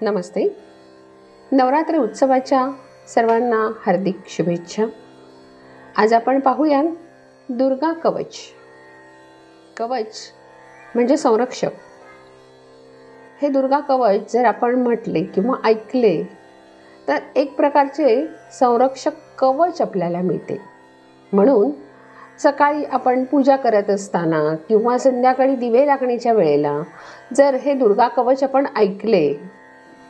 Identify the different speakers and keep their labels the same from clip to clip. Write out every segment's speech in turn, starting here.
Speaker 1: नमस्ते. नवरात्र उत्सवाच्या सर्वांना हार्दिक शुभेच्छा. आज आपण पाहूया दुर्गा कवच. कवच म्हणजे संरक्षक. हे दुर्गा कवच जर आपण म्हटले किंवा ऐकले तर एक प्रकारचे संरक्षक कवच आपल्याला मिळते. म्हणून सकाळी आपण पूजा करत असताना किंवा संध्याकाळी दिवे लागण्याच्या वेळेला जर हे दुर्गा कवच आपण ऐकले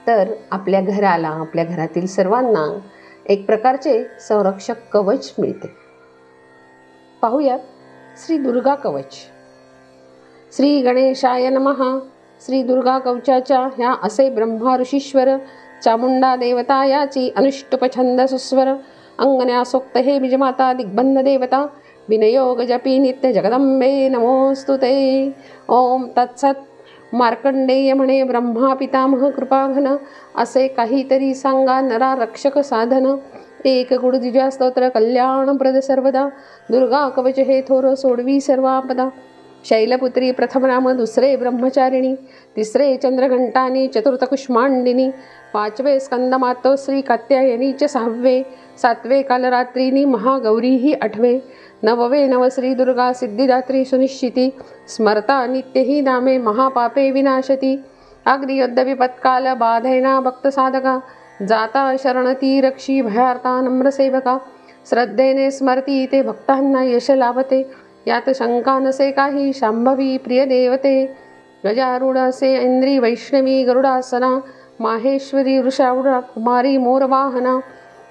Speaker 1: तर आपल्या घराला, आपल्या घरातील सर्वांना एक प्रकारचे संरक्षक कवच मिळते. पाहूया श्री दुर्गा कवच. श्री गणेशाय नमः. श्री दुर्गा कवचाच्या ह्या असे ब्रह्मा ऋषीश्वर चामुंडा देवता याची अनुष्टुप छंद सुस्वर अंगन्यासोक्त हे बीजमाता दिग्बंध देवता विनयोग जपी नित्य जगदंबे नमोस्तुते. ओम तत्सत. मार्कंडेय म्हणे ब्रह्मा पितामह कृपाघन असे काहीतरी सांगा नरा रक्षक साधन. एक गुरुद्विजा स्तोत्र कल्याणप्रद सर्वदा दुर्गा कवच हे थोर सोडवी सर्वापदा. शैलपुत्री प्रथम नाम दुसरे ब्रह्मचारिणी तिसरे चंद्रघंटानी चतुर्थ कुष्मांडिनी पाचवे स्कंदमातो श्री कात्यायनीचे सहावे सातवे कालरात्रीनी महागौरी ही आठवे नववे नवश्री दुर्गा सिद्धिदात्री सुनिश्चिती स्मरता नित्य ही नामे महापापे विनाशती. अग्नि युद्ध विपत्काल बाधैना भक्त साधका जाता शरणती रक्षी भयार्ता नम्रसेवका श्रद्धेने स्मरती ते भक्तांना यश लाभते यात शंका नसे काही शांभवी प्रिय देवते. गजारूढ असे इंद्री वैष्णवी गरुडासना माहेश्वरी वृषारूढा कुमारी मोरवाहना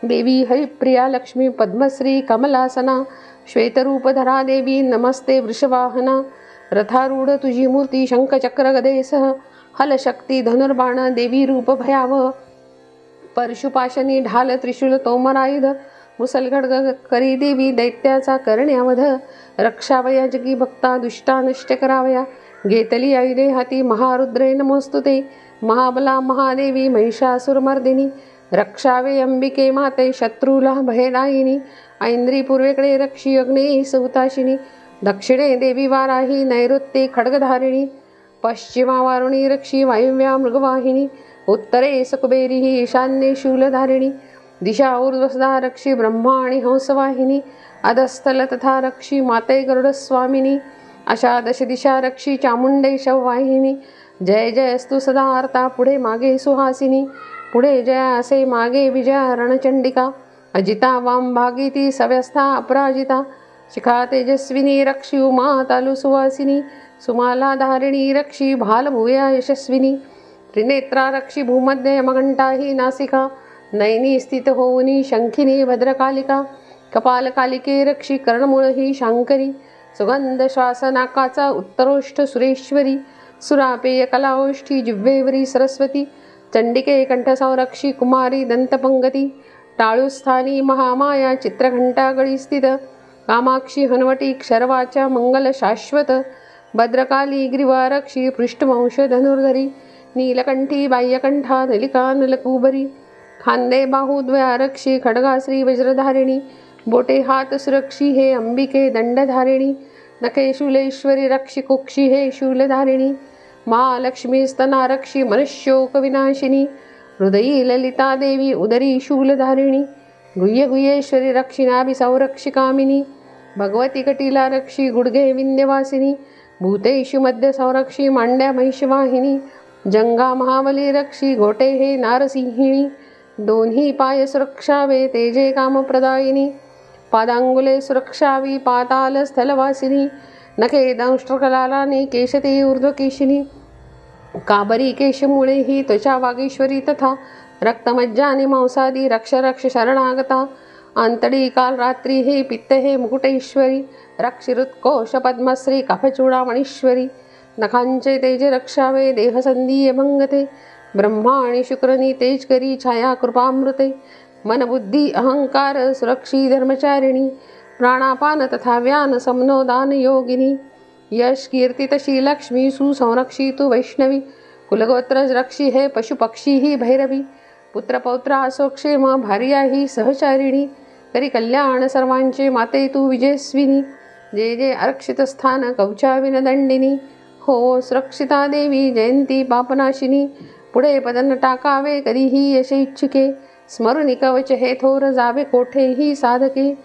Speaker 1: देवी हरिप्रिया लक्ष्मी पद्मश्री कमलासना श्वेतरूपधरा देवी नमस्ते वृषवाहना. रथारूढ तुझी मूर्ती शंखचक्र गदेसह हलशक्ती धनुर्बाण देवी रूप भयावह परशुपाशनी ढाल त्रिशूल तोमरायुध मुसलगड करी देवी दैत्याचा करण्यावध रक्षावया जगी भक्ता दुष्टा नष्ट करावया घेतली आयुधे हाती महारुद्रे नमोस्तुते. महाबला महादेवी महिषासुरमर्दिनी रक्षावे अंबिके माते शत्रूला भयदायिनी. ऐंद्री पूर्वेकडे रक्षी अग्नेयी सौताशिनी दक्षिणे देवी वाराही नैऋत्ये खड्गधारिणी पश्चिमा वारुणी रक्षी वायुव्या मृगवाहिनी उत्तरे सुकुबेरी ही ईशान्ये शूलधारिणी दिशा ऊर्ध्वसदा रक्षी ब्रह्मा आणि हंसवाहिनी अधस्थल तथा रक्षी माते गरुडस्वामिनी अशा दश दिशा रक्षी चामुंडेशव वाहिनी. जय जय स्तु सदा आर्ता पुढे मागे सुहासिनी पुढे जया असे मागे विजया रणचंडिका अजिता वाम भागी ती सव्यस्था अपराजिता शिखा तेजस्विनी रक्षी उमा तालु सुवासिनी सुमाला धारिणी रक्षी भालभूया यशस्विनी त्रिनेत्रा रक्षी भूमध्ये यमघंटा ही नासिका नयनी स्थित होऊनी शंखिनी भद्रकालिका कपालकालिके रक्षी कर्णमूळ ही शांकरी सुगंध श्वास नाकाचा उत्तरोष्ठ सुरेश्वरी सुरापेय कलाओष्ठी जिव्हेवरी सरस्वती चंडिके कंठसंरक्षी कुमारी दंतपंगती टाळूस्थानी महामाया चित्रघंटा गळी स्थित कामाक्षी हनवटी क्षरवाच्या मंगल शाश्वत भद्रकाली ग्रीवारक्षी पृष्ठवंश धनुर्धरी नीलकंठी बाह्यकंठा नलिका नलकुबरी खांदे बाहुद्वयारक्षी खड्गाश्री वज्रधारिणी बोटे हात सुरक्षी हे अंबिके दंडधारिणी नखे शूलेश्वरी रक्षी कुक्षी हे शूलधारिणी महालक्ष्मी स्तनारक्षी मनुष्योक विनाशिनी हृदयी ललिता देवी उदरी शूलधारिणी गुह्य गुह्येश्वरी रक्षिणाभि संरक्षिकामिनी भगवती कटीला रक्षी गुडघे विंध्यवासिनी भूतेषु मध्य संरक्षी मांड्या महिषवाहिनी जंगा महाबली रक्षी घोटे हे नारसिंहिणी दोन्ही पाय सुरक्षावे तेजे कामप्रदायिनी पादांगुले सुरक्षावी पाताल स्थलवासिनी नखे दंष्ट्रकलालाने केशते ऊर्ध्वकेशिनी काबरी केशमुळे ही त्वचा वागीश्वरी तथा रक्तमज्जाने मांसादी रक्ष रक्ष शरणागता अंतडी काल रात्री हे पित्त हे मुकुटेश्वरी रक्षिरुत्कोश पद्मश्री कफचूडामणीश्वरी नखांचे तेज रक्षावे देहसंधीय भंगते ब्रह्मा आणि शुक्रनी तेज करी छाया कृपामृते मनबुद्धी अहंकार सुरक्षी धर्मचारिणी प्राणापान तथा व्यान समनोदान योगिनी यश कीर्तितशी लक्ष्मी सुसंरक्षितु वैष्णवी कुलगोत्र रक्षी हे पशुपक्षी ही भैरवी पुत्रपौत्रा असोक्षेम भार्या ही सहचारिणी करी कल्याण सर्वांचे माते तू विजयस्विनी जे जे आरक्षित स्थान कवचा विनदंडिनी हो सुरक्षिता देवी जयंती पापनाशिनी पुढे पदन टाकावे कधीही असे इच्छिके, स्मरुनी कवच हे थोर जावे कोठेही साधके.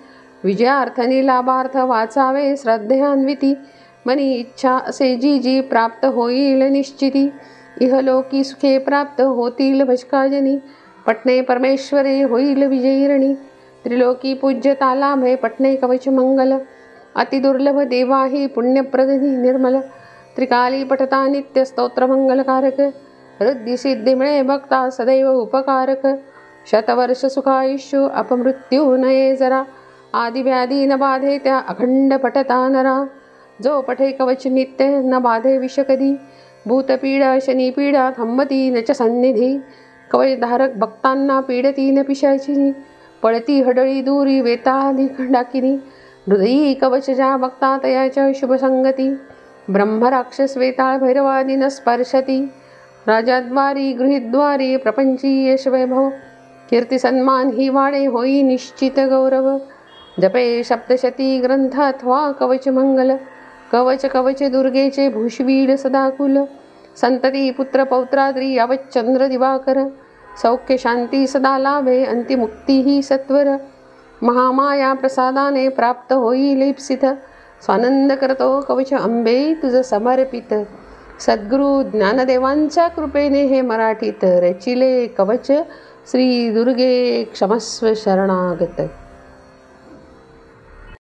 Speaker 1: विजयार्थनी लाभार्थ वाचावे श्रद्धेन्विती, मनी इच्छा असे जी जी प्राप्त होईल निश्चिती. इहलोकी सुखे प्राप्त होतील भजकाजनी, पटणे परमेश्वरे होईल विजयिरणी. त्रिलोकी पूज्यता लाभे पटणे कवच मंगल, अति दुर्लभ देवाही पुण्यप्रदनी निर्मल. त्रिकाली पठता नित्य स्तोत्र मंगलकारक, हृदय सिद्धी मिळे भक्ता सदैव उपकारक. शतवर्ष सुखायुष्य अपमृत्यू नये जरा, आदि व्याधी न बाधे त्या अखंड पठता नरा. जो पठे कवच नित्य न बाधे विष कधी, भूतपीडा शनिपीडा थंबती न च सन्निधी. कवच धारक भक्तांना पीडती न पिशाचिनी, पळती हडळी दूरी वेताली डाकिनी. हृदयी कवच ज्या भक्ता तयाच्या शुभसंगती, ब्रह्मराक्षस वेताळ भैरवादी न स्पर्शती. राजाद्वारी गृहीद्वारी प्रपंची यश वैभव, कीर्ती सन्मान ही वाढे होई निश्चित गौरव. जपे सप्तशती ग्रंथ अथवा कवच मंगल, कवच कवच दुर्गेचे भूषवीड सदाकुल. संतती पुत्र पौत्राद्री यावत चंद्र दिवाकर, सौख्य शांती सदा लाभे अंतिमुक्ती ही सत्वर. महामाया प्रसादाने प्राप्त होईल इप्सित, स्वानंद करतो कवच अंबे तुझ समर्पित. सद्गुरु ज्ञानदेवांच्या कृपेने हे मराठीत रचिले कवच, श्री दुर्गे क्षमस्व शरणागत.